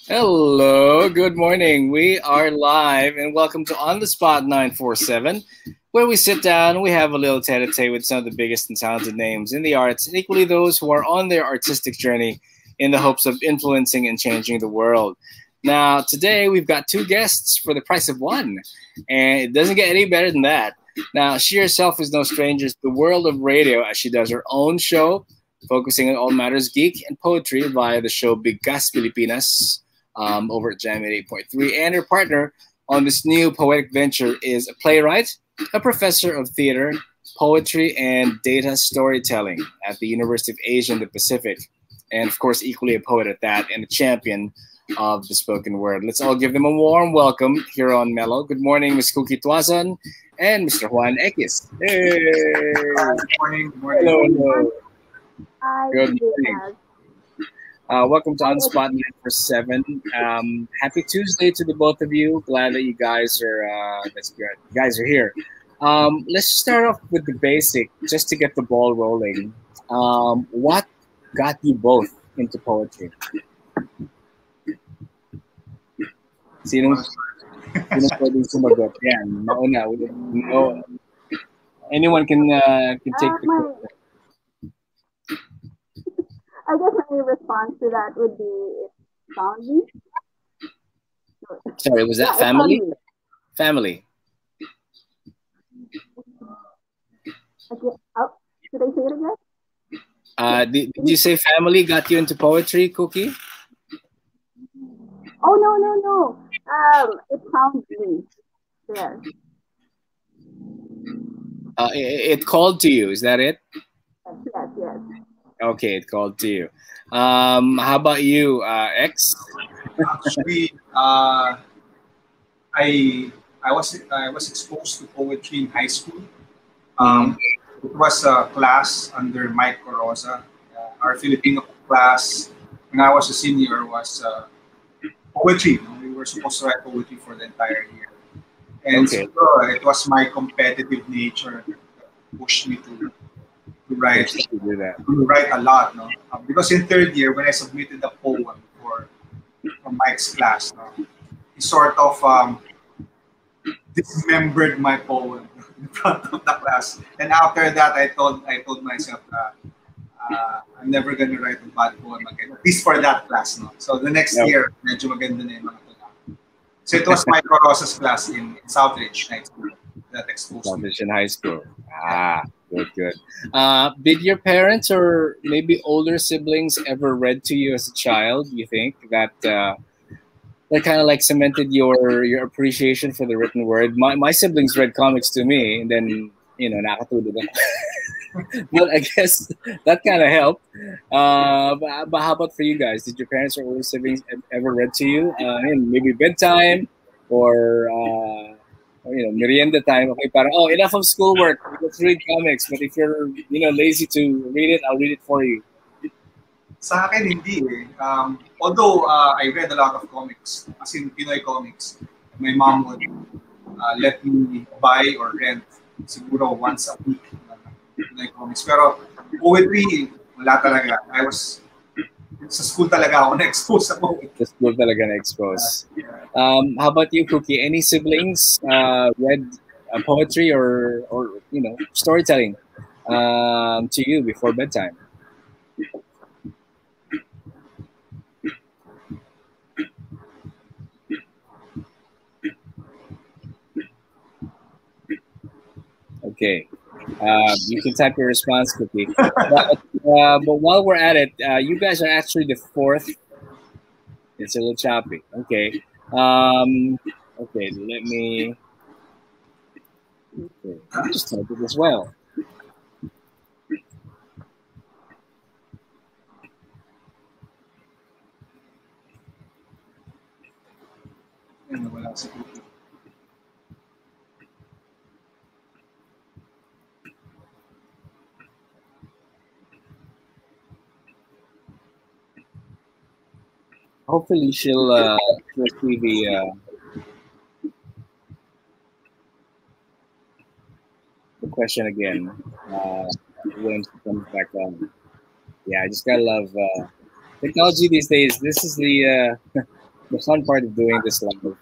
Hello, good morning. We are live and welcome to On the Spot 947, where we sit down and we have a little tete-a-tete with some of the biggest and talented names in the arts, and equally those who are on their artistic journey in the hopes of influencing and changing the world. Now, today we've got two guests for the price of one, and it doesn't get any better than that. Now, she herself is no stranger to the world of radio as she does her own show, focusing on all matters geek and poetry via the show Bigkas Pilipinas over at Jam 8.3. And her partner on this new poetic venture is a playwright, a professor of theater, poetry, and data storytelling at the University of Asia and the Pacific. And of course, equally a poet at that and a champion of the spoken word. Let's all give them a warm welcome here on Mellow. Good morning, Ms. Kooky Tuason and Mr. Juan Ekis. Hey! Good morning. Good morning. Hello, hello. Hi, Good morning. Welcome to On the Spot 947. Happy Tuesday to the both of you. Glad that you guys are that's good. You guys are here. Let's start off with the basic, just to get the ball rolling. What got you both into poetry? Sinong pwedeng sumagot? Yan, mauna. No, anyone can take the question. I guess my response to that would be it found me. Sorry, was that Yeah, family? it found me. Family. Okay. Oh, should I say it again? Did you say family got you into poetry, Cookie? Oh, no. It found me. There. It called to you. Is that it? Yes. Okay, it called to you. How about you, X? Actually, I was exposed to poetry in high school. It was a class under Mike Coroza. Our Filipino class, when I was a senior, was poetry. We were supposed to write poetry for the entire year. And Okay. so it was my competitive nature that pushed me to write. To do that. To write a lot, no? Because in third year, when I submitted a poem for Mike's class, no, he sort of dismembered my poem in front of the class. And after that, I told myself, I'm never gonna write a bad poem again, at least for that class, no. So the next Yep. year, medyo maganda na yung mga tula. So it was Mike Rosa's class in Southridge High School that exposed me. Salvation High School. Good. Did your parents or maybe older siblings ever read to you as a child? You think that that kind of like cemented your appreciation for the written word? My siblings read comics to me, and then nakatulog ako. But I guess that kind of helped. But how about for you guys? Did your parents or older siblings ever read to you? Maybe bedtime or merienda time. Okay, parang enough of schoolwork. Let's read comics. But if you're lazy to read it, I'll read it for you. Sa akin, hindi eh. Although I read a lot of comics, as in Pinoy comics, my mom would let me buy or rent siguro once a week Pinoy comics. Pero poetry, wala talaga. Sa school talaga ako na-expose sa poetry. Sa school talaga na-expose. How about you, Cookie? Any siblings read poetry or storytelling to you before bedtime? Okay. You can type your response, Cookie. But while we're at it, you guys are actually the fourth. It's a little choppy. Okay. Okay, let me. Okay, I'll just type it as well. Hopefully she'll see the question again when she comes back on. Yeah, I just gotta love technology these days. This is the the fun part of doing this live.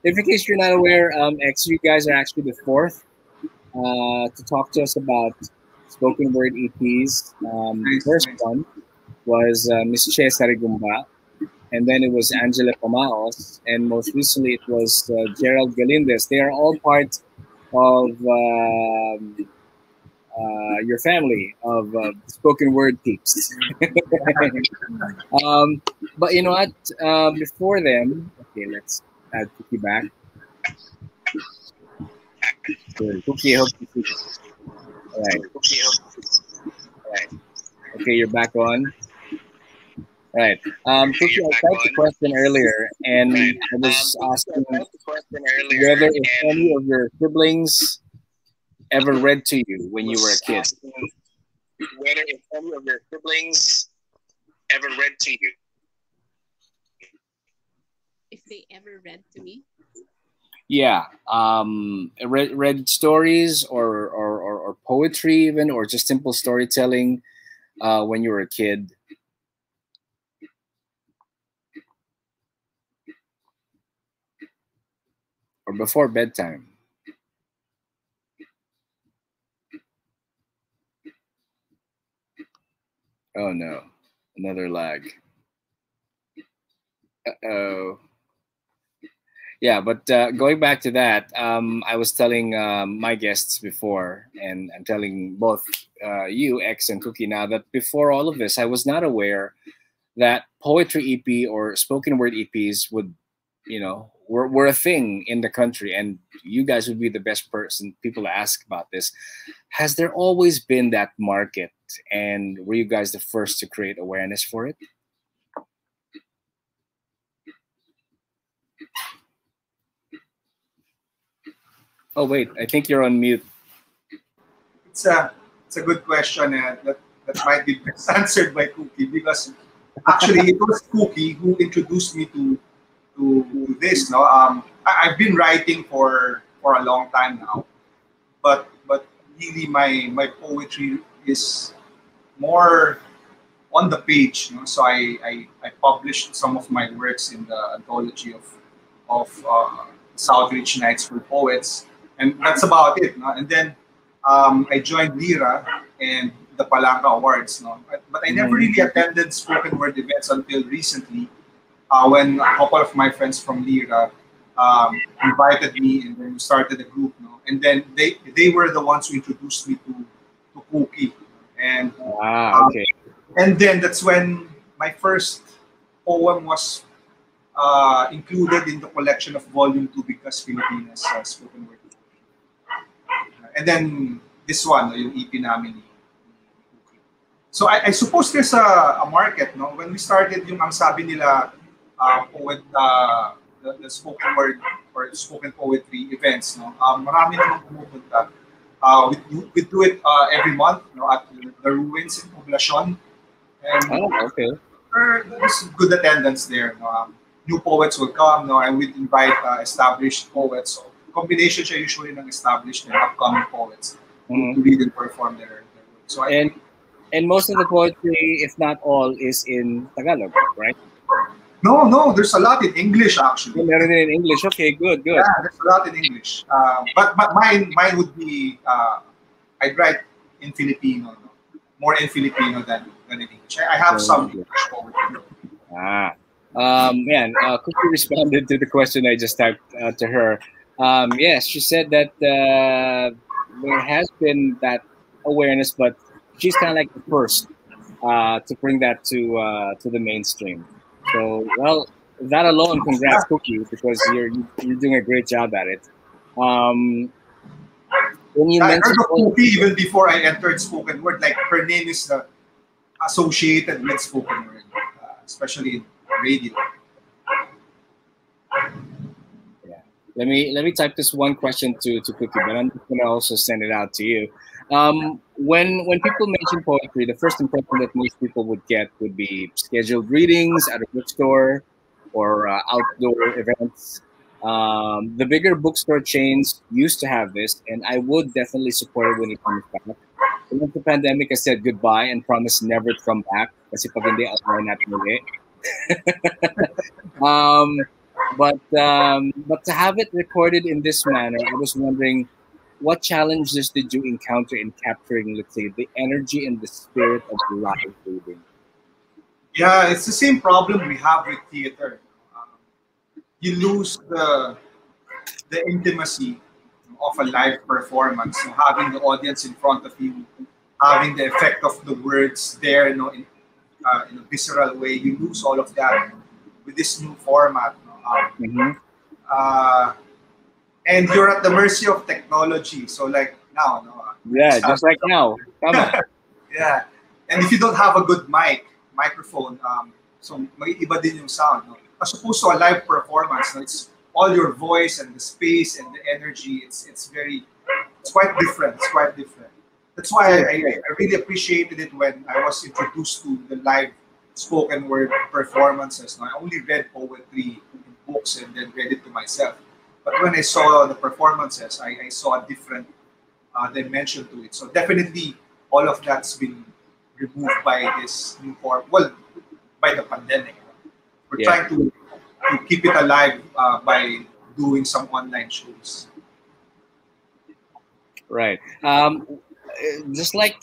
If in case you're not aware, X, you guys are actually the fourth to talk to us about spoken word EPs. Nice, First nice. one was Miss Che Sarigumba, and then it was Angela Pamaos, and most recently it was Gerald Galindez. They are all part of your family of spoken word peeps. But you know what? Before them, okay, let's add Cookie back. Good. Cookie, I hope you see. All right. Okay, you're back on. All right. Cookie, I typed the question earlier, and I was asking whether if any of your siblings ever read to you when you were a kid. Whether if any of your siblings ever read to you. If they ever read to me? Yeah. Read stories or poetry even, or just simple storytelling when you were a kid. Or before bedtime. Oh no, another lag. Uh-oh. Yeah, but going back to that, I was telling my guests before, and I'm telling both you, X, and Cookie now, that before all of this, I was not aware that poetry EP or spoken word EPs would, were a thing in the country, and you guys would be the best people to ask about this. Has there always been that market, and were you guys the first to create awareness for it? Oh wait, I think you're on mute. It's a good question, and that might be best answered by Cookie, because actually it was Cookie who introduced me to this. No, I've been writing for a long time now, but really my poetry is more on the page. So I published some of my works in the anthology of Southridge Nights for Poets, and that's about it. No? And then I joined Lira and the Palanca Awards. No? But I never really attended spoken word events until recently, when a couple of my friends from Lira invited me, and then we started a group. No? And then they were the ones who introduced me to Kooky. And okay. And then that's when my first poem was included in the collection of Volume 2 because Filipinas spoken word. And then this one, yung EP namin ni Kooky. So I suppose there's a market, no? When we started yung ang sabi nila poet, the spoken word or spoken poetry events, no? Marami namang pumupunta. We do it every month, no, at the Ruins in Poblacion. And okay. There's good attendance there. No? New poets will come, no, and we invite established poets. So combination siya usually ng established and upcoming poets to read and perform their work. So and most of the poetry, if not all, is in Tagalog, right? No, there's a lot in English actually. Meron in English. Okay, good. Yeah, there's a lot in English. But mine would be I'd write in Filipino, no? More in Filipino than in English. I have some English poetry. Cookie responded to the question I just typed to her. Yes, she said that there has been that awareness, but she's kind of like the first to bring that to the mainstream. So, well, that alone, congrats, Cookie, because you're doing a great job at it. When you I mentioned heard of Kooky even before I entered spoken word. Like her name is associated with spoken word, especially in radio. Yeah. Let me type this one question to Cookie, but I'm just gonna also send it out to you. When people mention poetry, the first impression that most people would get would be scheduled readings at a bookstore or outdoor events. The bigger bookstore chains used to have this, and I would definitely support it when it comes back. Once the pandemic has said goodbye and promised never to come back, Kasi pag hindi, outline natin ulit. But to have it recorded in this manner, I was wondering, what challenges did you encounter in capturing, let's say, the energy and the spirit of live reading? Yeah, it's the same problem we have with theater. You lose the intimacy of a live performance, having the audience in front of you, having the effect of the words there, in a visceral way. You lose all of that with this new format. And you're at the mercy of technology. So like now, yeah, just like now. Come on. Yeah, and if you don't have a good microphone, so may iba din yung sound. No? As opposed to a live performance, no? It's all your voice and the space and the energy. It's quite different. It's quite different. That's why I really appreciated it when I was introduced to the live spoken word performances. No? I only read poetry in books and then read it to myself. But when I saw the performances, I saw a different dimension to it. So definitely, all of that's been removed by this new form. Well, by the pandemic. We're trying to keep it alive by doing some online shows. Right. Just like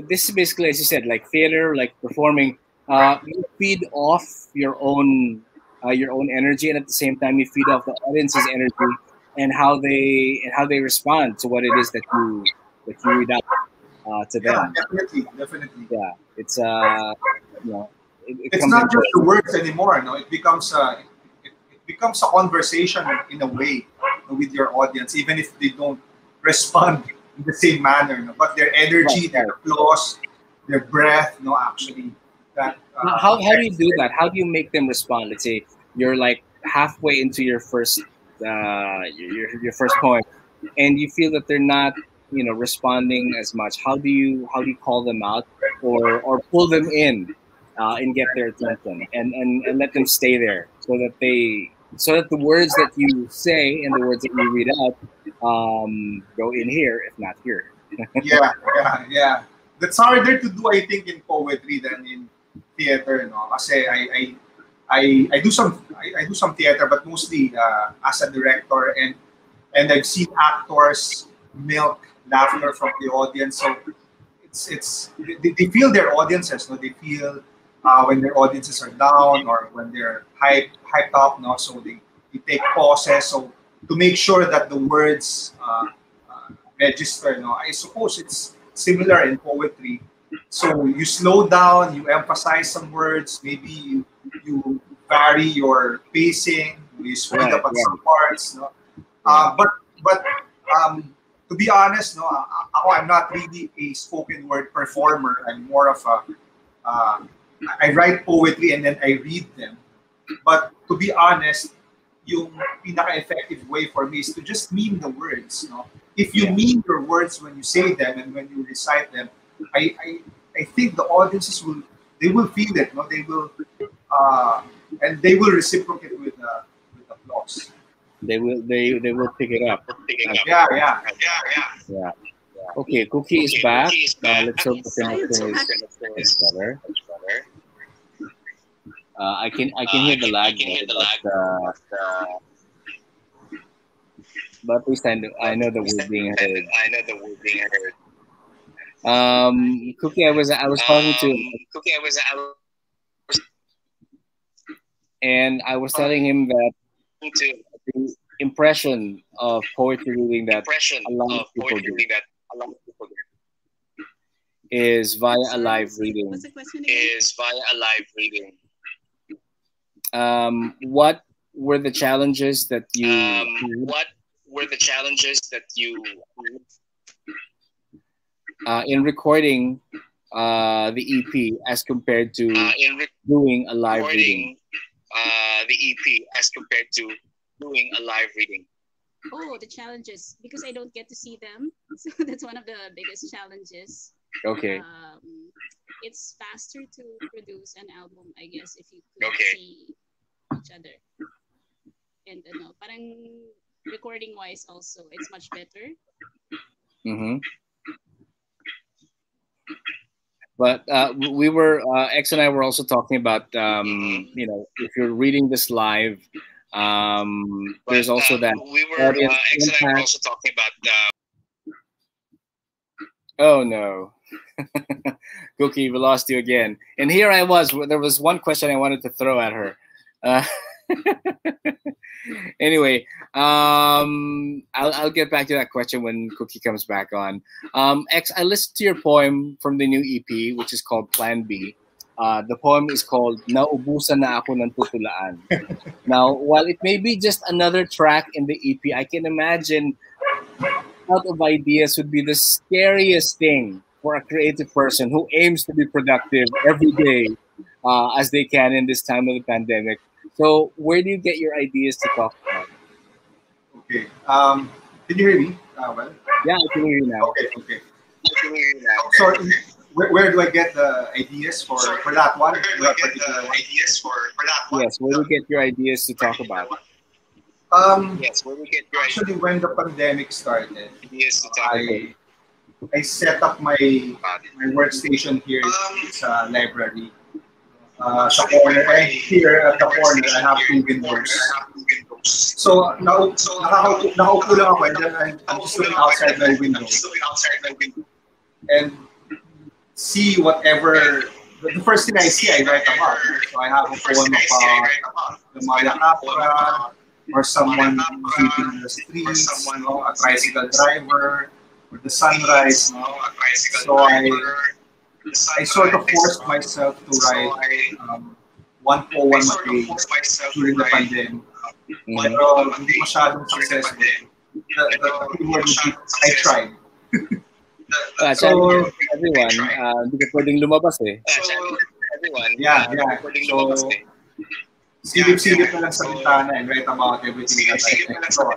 this is basically, as you said, like theater, like performing. You feed off your own energy, and at the same time, you feed off the audience's energy and how they respond to what it is that you read out to them. Definitely. Yeah, it's it's not just the words anymore. No, it becomes a conversation in a way with your audience, even if they don't respond in the same manner. No? But their energy, their applause, their breath, actually. That, how do you do that? How do you make them respond? Let's say you're like halfway into your first poem, and you feel that they're not responding as much. How do you call them out or pull them in and get their attention and let them stay there so that the words that you say and the words that you read out go in here, if not here. yeah. That's harder to do, I think, in poetry than in theater. Kasi I do some theater, but mostly as a director, and I've seen actors milk laughter from the audience. So they feel their audiences. No, they feel when their audiences are down or when they're hyped up. No, so they take pauses. So to make sure that the words register. No, I suppose it's similar in poetry. So you slow down, you emphasize some words, maybe you vary your pacing, you speed up at some parts. No? But to be honest, I'm not really a spoken word performer. I'm more of I write poetry and then I read them. But to be honest, yung pinaka-effective way for me is to just mean the words. No? If you mean your words when you say them and when you recite them, I think the audiences will feel it. No? They will and they will reciprocate with applause. They will pick it up. Yeah. Okay, Kooky is back. Let's hope the connection is better. I can hear the lag. But at least I know that we're being heard. Kooky, I was talking to, and I was telling him that the impression of poetry reading that a lot of people do is via a live reading. What's the question again? What were the challenges that you in recording the EP as compared to doing a live reading? Oh, the challenges, because I don't get to see them, so that's one of the biggest challenges. Okay. It's faster to produce an album, I guess, if you could see each other. And parang recording wise also, it's much better. Mm-hmm. But we were X and I were also talking about if you're reading this live, there's also that we were audience X and I were impact. also talking about. Oh no, Kooky, we lost you again. And here I was. There was one question I wanted to throw at her. Anyway, I'll get back to that question when Kooky comes back on. X, I listened to your poem from the new EP, which is called Plan B. The poem is called Naubusan na ako ng tutulaan. Now, while it may be just another track in the EP, I can imagine out of ideas would be the scariest thing for a creative person who aims to be productive every day as they can in this time of the pandemic. So, where do you get your ideas to talk about? Okay. Can you hear me? Well? Yeah, I can hear you now. Okay. So, where do I get the ideas for that one? Yes, where do you get your ideas to talk about? Actually, when the pandemic started, I set up my workstation here. It's a library. Sa corner, here at the corner, I have 2 windows. So, nakaupo lang ako, and then I'm just looking outside my window. And see whatever, the first thing I see, I write about. So I have a poem about the Maya Capra, or someone sleeping in the streets, a tricycle driver, or the sunrise. So I sort of forced myself to write one poem a day during the pandemic. Pero hindi masyadong successful. I tried. So, everyone, hindi ka pwedeng lumabas eh. Yeah. So, silip-silip na lang sa bintana and write about everything that I saw.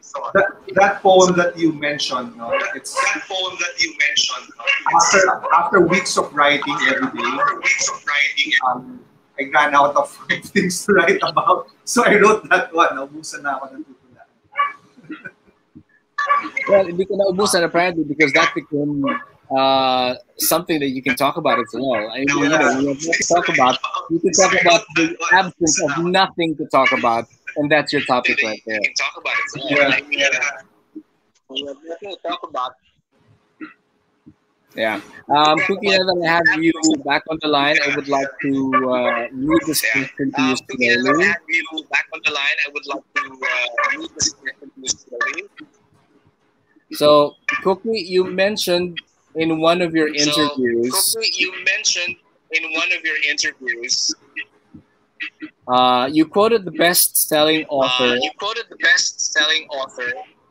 So, that poem that you mentioned, it's after weeks of writing every day, I ran out of things to write about. So I wrote that one. Naubusan na ako ng tutulaan. Well, hindi ko naubusan apparently because that became something that you can talk about as well. I mean, you have nothing to talk about. You can talk about the absence of nothing to talk about, and that's your topic right there. You can talk about it. We have nothing to talk about. Yeah. Kooky, now that I have you back on the line, I would like to read this question to you slowly. So, Kooky, you mentioned in one of your interviews. You quoted the best-selling author.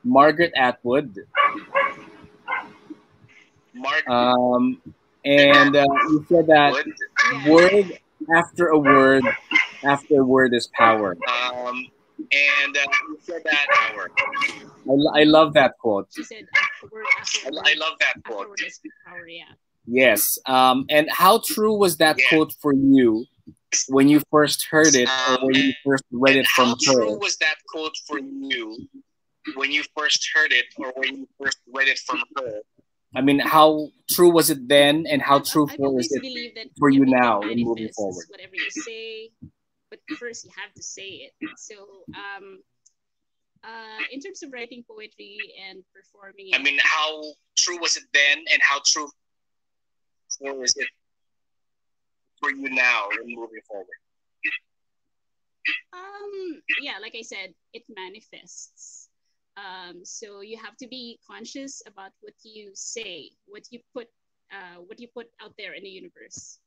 Margaret Atwood. And you said that word after a word is power. I love that quote. She said, I love that quote. Power, yeah. Yes. And how true was that quote for you when you first heard it or when you first read it from her? How true was that quote for you when you first heard it or when you first read it from her? I mean, how true was it then, and how truthful is it for you now in moving forward? Whatever you say, but first you have to say it. So, in terms of writing poetry and performing, I mean, how true was it then, and how truthful is it for you now in moving forward? Yeah, like I said, it manifests. So you have to be conscious about what you say, what you put out there in the universe.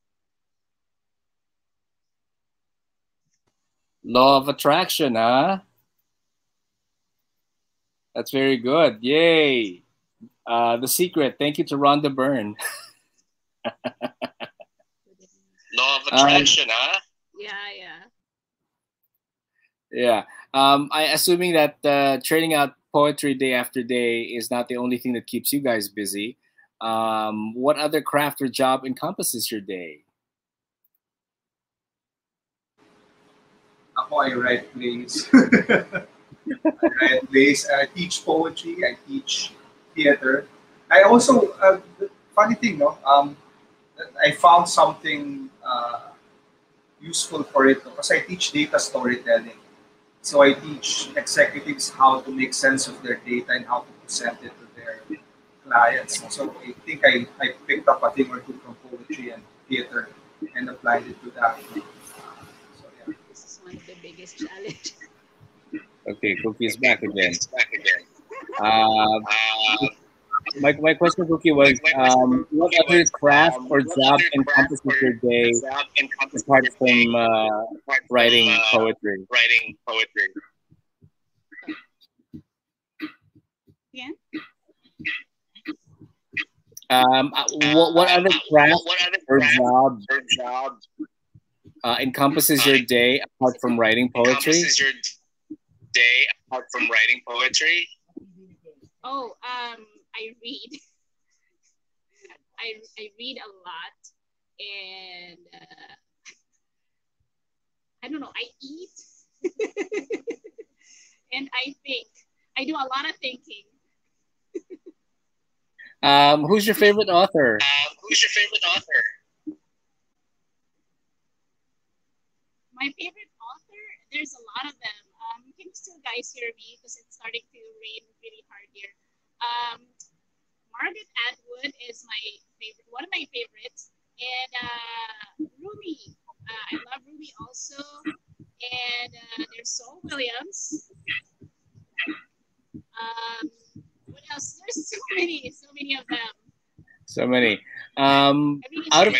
Law of attraction, huh? That's very good. Yay! The Secret. Thank you to Rhonda Byrne. Law of attraction, huh? Yeah. I assuming that trading out poetry day after day is not the only thing that keeps you guys busy. What other craft or job encompasses your day? I write plays. I teach poetry. I teach theater. I also, funny thing, no? I found something useful for it because I teach data storytelling. So I teach executives how to make sense of their data and how to present it to their clients. So I think I picked up a thing or two from poetry and theater and applied it to that. So yeah. This is one of the biggest challenges. Okay, Kooky is back again. My question, Kooky, was what other craft or job encompasses your day apart from writing poetry? Yeah. What other craft or job encompasses your day apart from writing poetry? Oh, I read. I read a lot, and I don't know. I eat, and I think. I do a lot of thinking. Who's your favorite author? My favorite author, there's a lot of them. Can you still guys hear me? Because it's starting to rain really hard here. Margaret Atwood is my favorite, one of my favorites. And Rumi. I love Rumi also. And there's Saul Williams. What else? There's so many of them. So many. Out of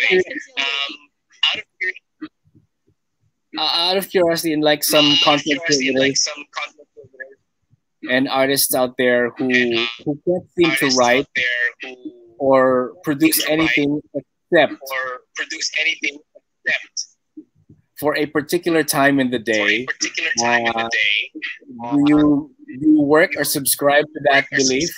curiosity, and like some content creators and artists out there who can't seem to write or produce anything except for a particular time in the day, do you work or subscribe to that belief?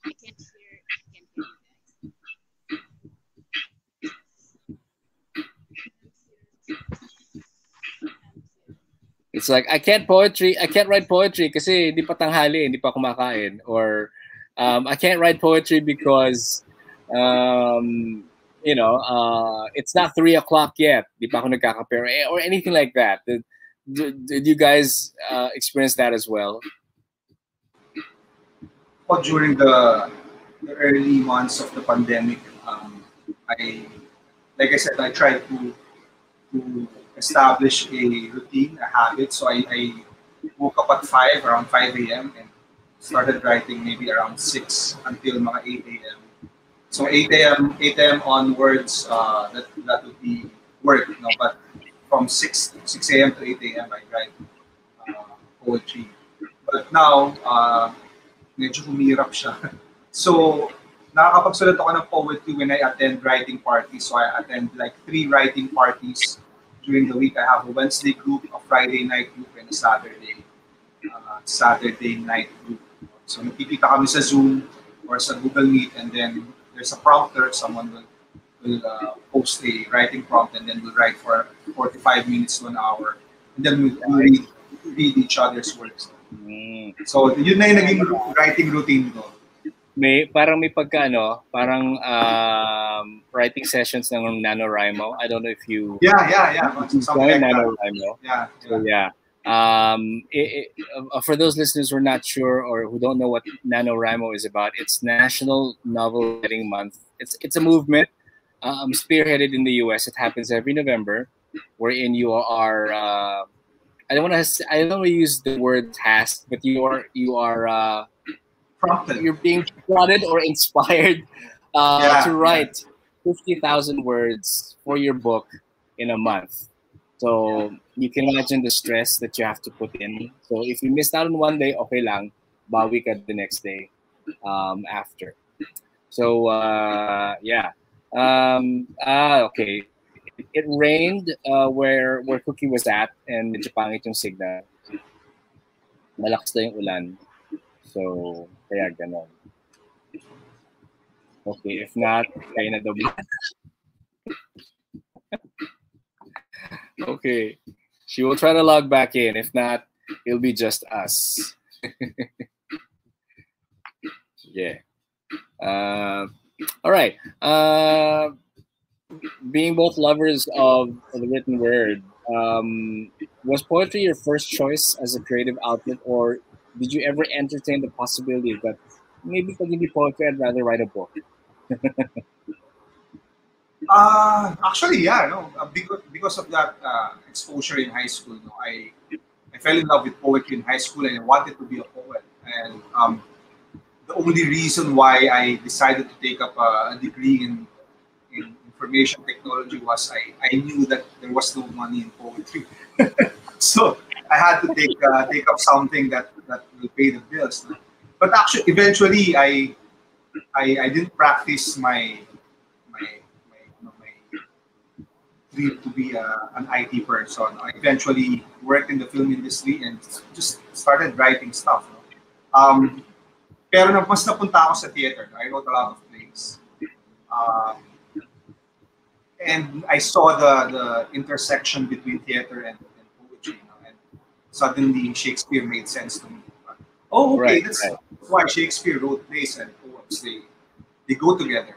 I can't hear you guys. It's like I can't write poetry kasi hindi pa tanghali, hindi pa kumakain, or I can't write poetry because it's not 3 o'clock yet, di pa ako nagkakape, or anything like that. Did you guys experience that as well? Well, during the early months of the pandemic, like I said, I tried to establish a routine, a habit. So I woke up at around 5 a.m. and started writing maybe around 6 until mga 8 a.m. So 8 a.m. onwards, that would be work, but from 6 a.m. to 8 a.m. I write poetry. But now, medyo humirap siya. So, nakakapagsulat ako ng poetry when I attend writing parties. So I attend like 3 writing parties during the week. I have a Wednesday group, a Friday night group, and a Saturday night group. So nagkikita kami sa Zoom or sa Google Meet, and then there's a prompter. Someone will post a writing prompt, and then we'll write for 45 minutes to an hour. And then we'll read each other's works. So yun na yung naging writing routine ko. May pagka parang writing sessions ng NaNoWriMo. I don't know if you Something like NaNoWriMo. So yeah. For those listeners who are not sure or who don't know what NaNoWriMo is about, it's National Novel Writing Month. It's a movement spearheaded in the US. It happens every November, wherein you are I don't want to use the word tasked, but you are prompted. You're being prodded or inspired to write 50,000 words for your book in a month. So you can imagine the stress that you have to put in. So if you missed out on one day, okay lang, bawi ka the next day after. So okay. It rained where Kooky was at, and medyo pangit yung signal. Malakas na yung ulan. So, kaya ganon. Okay, if not, kaya na doble. Okay. She will try to log back in. If not, it'll be just us. Yeah. All right. Being both lovers of the written word, was poetry your first choice as a creative outlet, or did you ever entertain the possibility that maybe pag hindi poetry, I'd rather write a book? Actually, yeah, no, because of that exposure in high school, no, I fell in love with poetry in high school, and I wanted to be a poet. And the only reason why I decided to take up a degree in information technology was I knew that there was no money in poetry, so I had to take up something that will pay the bills. No? But actually, eventually, I didn't practice my dream to be an IT person. I eventually worked in the film industry and just started writing stuff. No? Pero mas napunta ako sa theater. I wrote a lot of plays. And I saw the intersection between theater and poetry. You know, and suddenly Shakespeare made sense to me. Oh, okay, Right, that's right. why Shakespeare wrote plays and poems. They go together.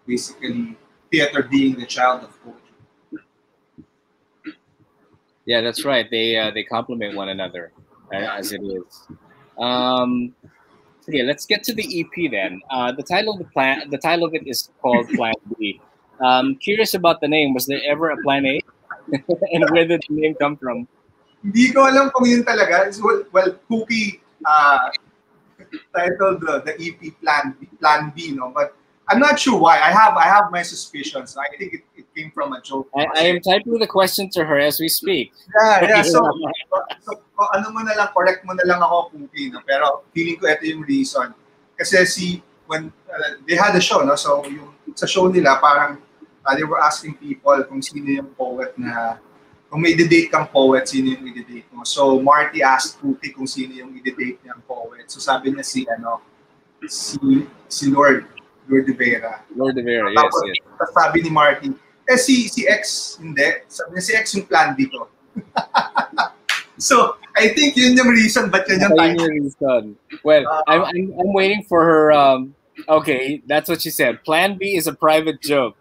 Basically, theater being the child of poetry. Yeah, that's right. They complement one another as it is. Okay, let's get to the EP then. The title of it is called Plan B. Curious about the name. Was there ever a Plan A? And where did the name come from? Hindi ko alam kung yun talaga. Well, Kooky titled the EP Plan B, no? But I'm not sure why. I have my suspicions. I think it came from a joke. I am typing the question to her as we speak. Yeah. So ano mo na lang, correct mo na lang ako, Kooky, no? Pero feeling ko ito yung reason. Kasi when they had a show, no? So yung sa show nila, parang they were asking people kung sino yung poet na, kung may i-date kang poet, sino yung i-date mo. So Marty asked Kooky kung sino yung i-date niyang poet. So sabi niya si Lord de Vera. Lord de Vera, yes, Tapos, yes. tapos sabi ni Marty, si X, hindi. Sabi niya, si X yung Plan B ko. So, I think yun yung reason ba't yun yung Ayun title. yung reason. Well, I'm waiting for her. Okay, that's what she said. Plan B is a private joke.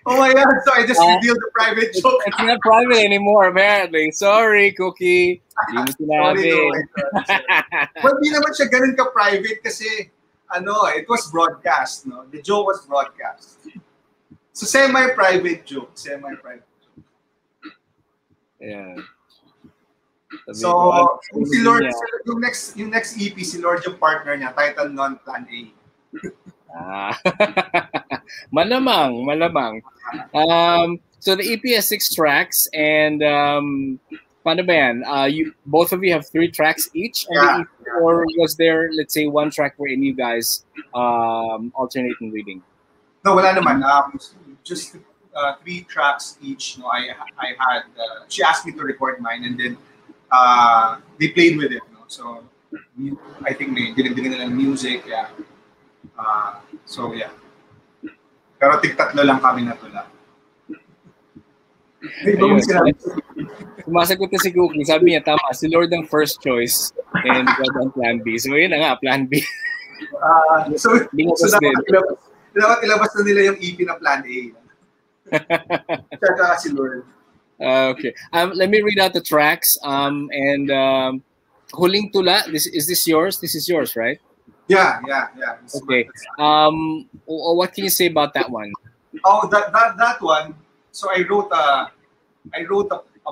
Oh my God, so I just revealed the private joke. It's not private anymore, apparently. Sorry, Kooky. Hindi mo sinabi. Sorry. Well, di naman siya ganun ka-private kasi it was broadcast, no? The joke was broadcast. So, semi-private joke. Yeah. So, si Lord, yung next EP, si Lord yung partner niya, title nun, Plan A. Malamang. So the EP has 6 tracks, and paano ba yan? Both of you have 3 tracks each on the EP, or was there, let's say, 1 track wherein you guys alternate in reading? No, wala naman. Just 3 tracks each. No, I had. She asked me to record mine, and then they played with it. No? So I think may dinagdagan nila ng music. Yeah. So yeah. Pero tig-tatlo lang kami natula. Sumasagot na si Kooky. Sabi niya, tama, si Lord ang first choice and God ang Plan B. So yun na nga, Plan B. So dapat ilabas na nila yung EP na Plan A. Tsaka si Lord. Okay. Let me read out the tracks. Huling Tula, is this yours? This is yours, right? Yeah. Okay. What can you say about that one? Oh, that one. So I wrote a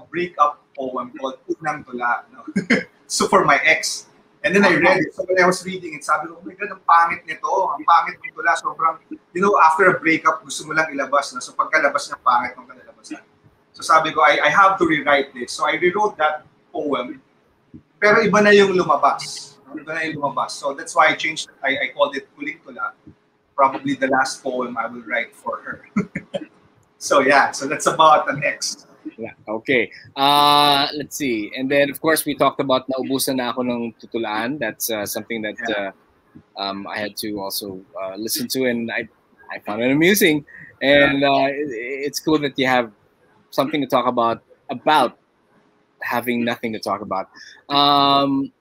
breakup poem called Unang Tula. No? So for my ex. And then I read it. So when I was reading it, sabi ko, oh my God, ang pangit nito. Ang pangit ng tula. Sobrang, after a breakup, gusto mo lang ilabas na. So pagkalabas ng pangit ng kalalabasan. So sabi ko, I have to rewrite this. So I rewrote that poem. Pero iba na yung lumabas. So that's why I changed. I called it Huling Tula. Probably the last poem I will write for her. So yeah, so that's about an ex. Yeah, okay. Let's see. And then, of course, we talked about naubusan na ako ng tutulaan. That's something that I had to also listen to, and I found it amusing. And it's cool that you have something to talk about having nothing to talk about.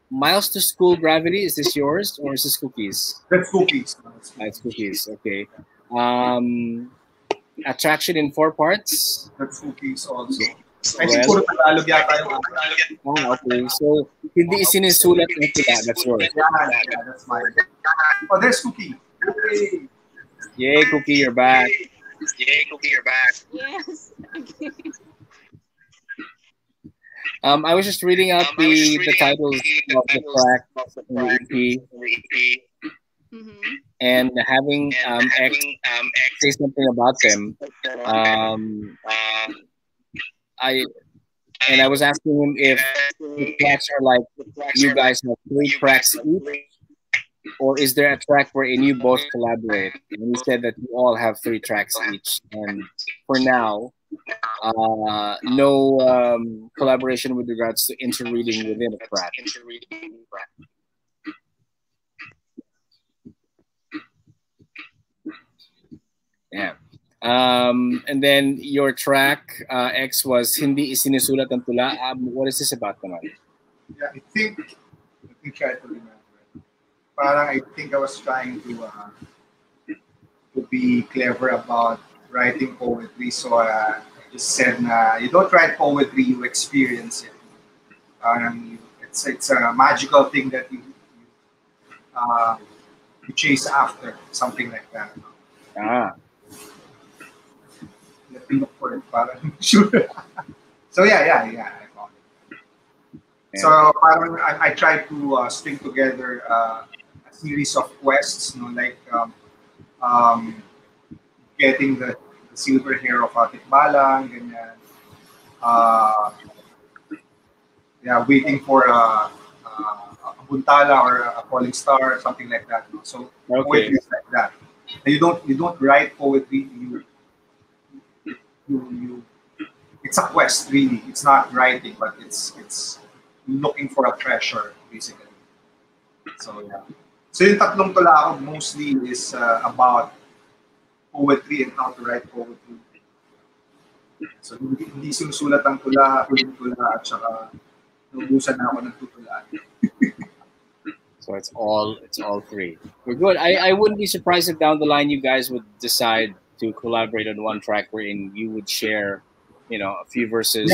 Miles to School Gravity, is this yours or is this Cookies? That's Cookies. That's Cookies, okay. Attraction in 4 parts? That's Cookies also. I think puro Tagalog yata yung okay. So, hindi isinusulat ng tula. That's yours. Yeah, that's mine. Oh, there's Cookie. Yay, Cookie, you're back. Yay, Cookie, you're back. Yes. Okay. I was just reading out the titles of the track in the EP. And having X say something about them. I was asking him if the tracks are like you guys have 3 tracks each, or is there a track wherein you both collaborate? And he said that you all have 3 tracks each, and for now, no collaboration with regards to interreading within a track. Yeah. And then your track X was Hindi Isinusulat ang Tula. What is this about naman? Yeah, I think try to remember. Parang I think I was trying to be clever about writing poetry. So I just said na you don't write poetry, you experience it. It's a magical thing that you chase after, something like that. Let me look for it. Parang sure. So yeah, I found it. Yeah. So I tried to string together a series of quests, like getting the silver hair of Atik Balang, and waiting for a buntala or a falling star, something like that. So poetry is like that. And you don't write poetry. You it's a quest, really. It's not writing, but it's looking for a treasure, basically. So yeah. So yung tatlong tula ako mostly is about poetry and how to write poetry. So hindi sinusulat ang tula, huling tula, at saka naubusan na ako ng tutulaan. So it's all 3. We're good. I wouldn't be surprised if down the line you guys would decide to collaborate on one track wherein you would share, a few verses.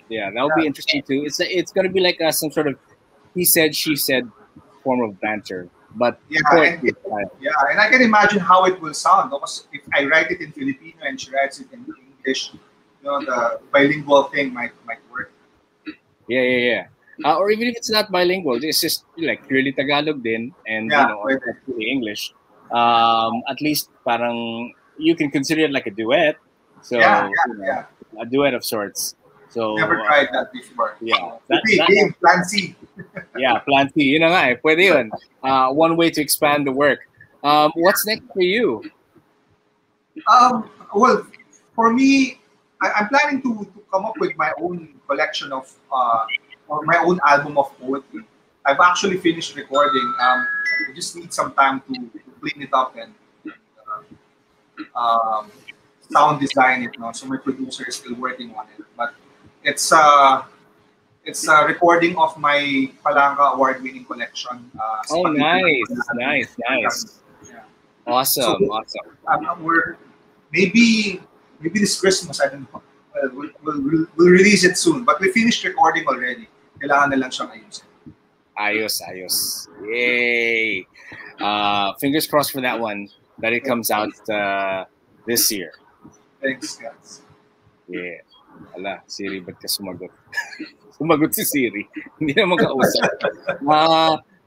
Yeah, that would be interesting too. It's going to be like some sort of he said, she said form of banter. But and I can imagine how it will sound, because if I write it in Filipino and she writes it in English, the bilingual thing might work. Yeah. Or even if it's not bilingual, it's just like purely Tagalog din, and or purely English. At least parang you can consider it like a duet. So a duet of sorts. So never tried that before. Yeah. Game, plan C. Yeah, plan C. Yun na nga eh. Pwede yun. One way to expand the work. What's next for you? Well, for me, I'm planning to come up with my own collection of or my own album of poetry. I've actually finished recording. I just need some time to clean it up and sound design it. So my producer is still working on it, but it's a recording of my Palanga award-winning collection. Nice. Yeah. Awesome. We're maybe this Christmas. I don't know. We'll release it soon, but we finished recording already. Kailangan na lang siyang ayusin. Ayos. Yay. Fingers crossed for that one, that it comes out this year. Thanks, guys. Yeah. Ala, Siri, ba't ka sumagot? Sumagot si Siri. Hindi naman kausap.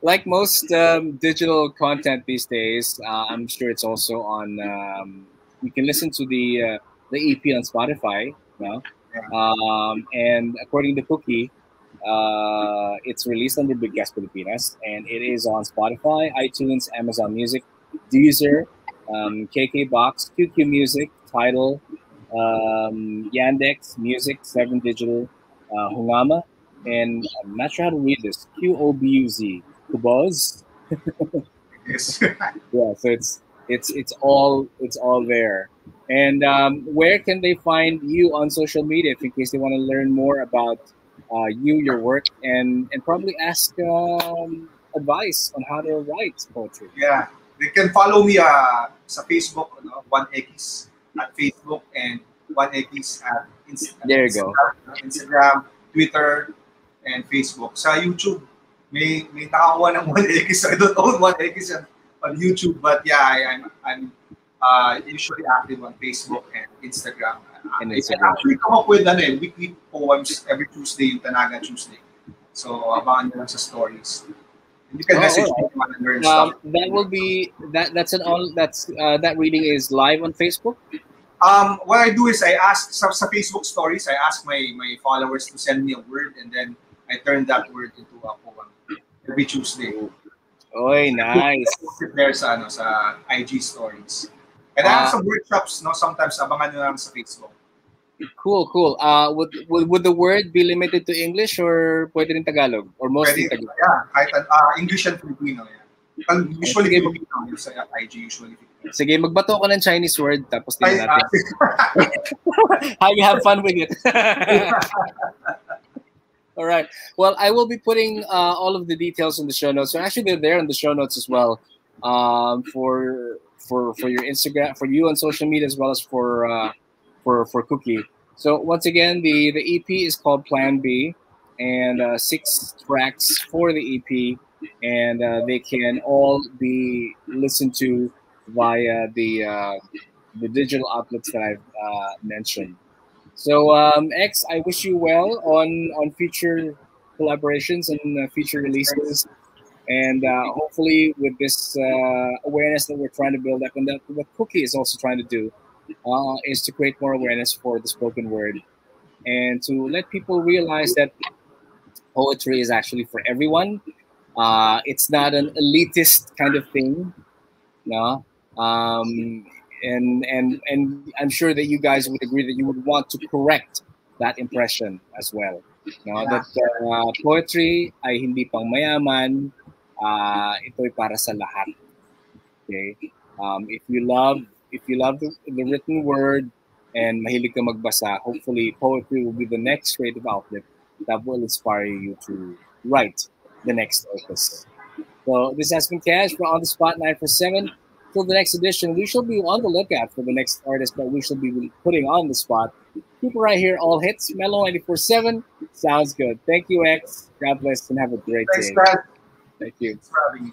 Like most digital content these days, I'm sure it's also on, you can listen to the EP on Spotify. No? And according to Cookie, it's released under Big Gas Pilipinas, and it is on Spotify, iTunes, Amazon Music, Deezer, KKBox, QQ Music, Tidal, Yandex Music, 7 Digital, Hungama, and I'm not sure how to read this, QOBUZ, Kubuz. Yes. Yeah, so it's all there. And where can they find you on social media, if in case they want to learn more about you, your work, and probably ask advice on how to write poetry. Yeah, they can follow me sa Facebook, Juan Ekis at Facebook, and Juan Ekis at There you go. Instagram, Twitter, and Facebook. Sa YouTube, may nakakuha ng Juan Ekis. I don't own Juan Ekis on YouTube, but yeah, I'm usually active on Facebook and Instagram. And I can actually come up with weekly poems every Tuesday, yung Tanaga Tuesday. So abangan nyo lang sa stories. And you can message me if you want to learn stuff. That will be that reading is live on Facebook. What I do is I ask sa Facebook stories. I ask my followers to send me a word, and then I turn that word into a poem every Tuesday. Oy, nice. There sa IG stories. And I have some workshops, sometimes abangan nyo lang sa Facebook. Cool. Would the word be limited to English or pwede rin Tagalog? Or mostly Tagalog? Yeah, kahit English and Filipino. Yeah. Usually Filipino yung sa IG, usually Filipino. Sige, magbato ko ng Chinese word tapos tingnan natin. How you have fun with it. All right. Well, I will be putting all of the details in the show notes. So actually, they're there in the show notes as well for your Instagram, for you on social media, as well as for Kooky. So once again, the EP is called Plan B, and 6 tracks for the EP, and they can all be listened to via the digital outlets that I've mentioned. So X, I wish you well on future collaborations and future releases. And hopefully with this awareness that we're trying to build up, and that what Kooky is also trying to do, is to create more awareness for the spoken word and to let people realize that poetry is actually for everyone. It's not an elitist kind of thing, no. And I'm sure that you guys would agree that you would want to correct that impression as well. That poetry ay hindi pang mayaman, ito'y para sa lahat. Okay? If you love the written word and mahilig ka magbasa, hopefully poetry will be the next creative outlet that will inspire you to write the next opus. So this has been Cash for On the Spot 947. Till the next edition, we shall be on the lookout for the next artist that we shall be putting on the spot. Keep it right here, all hits, Mellow 94.7. Sounds good. Thank you, X. God bless and have a great day. Thanks, Brad. Thank you. Thanks for having me.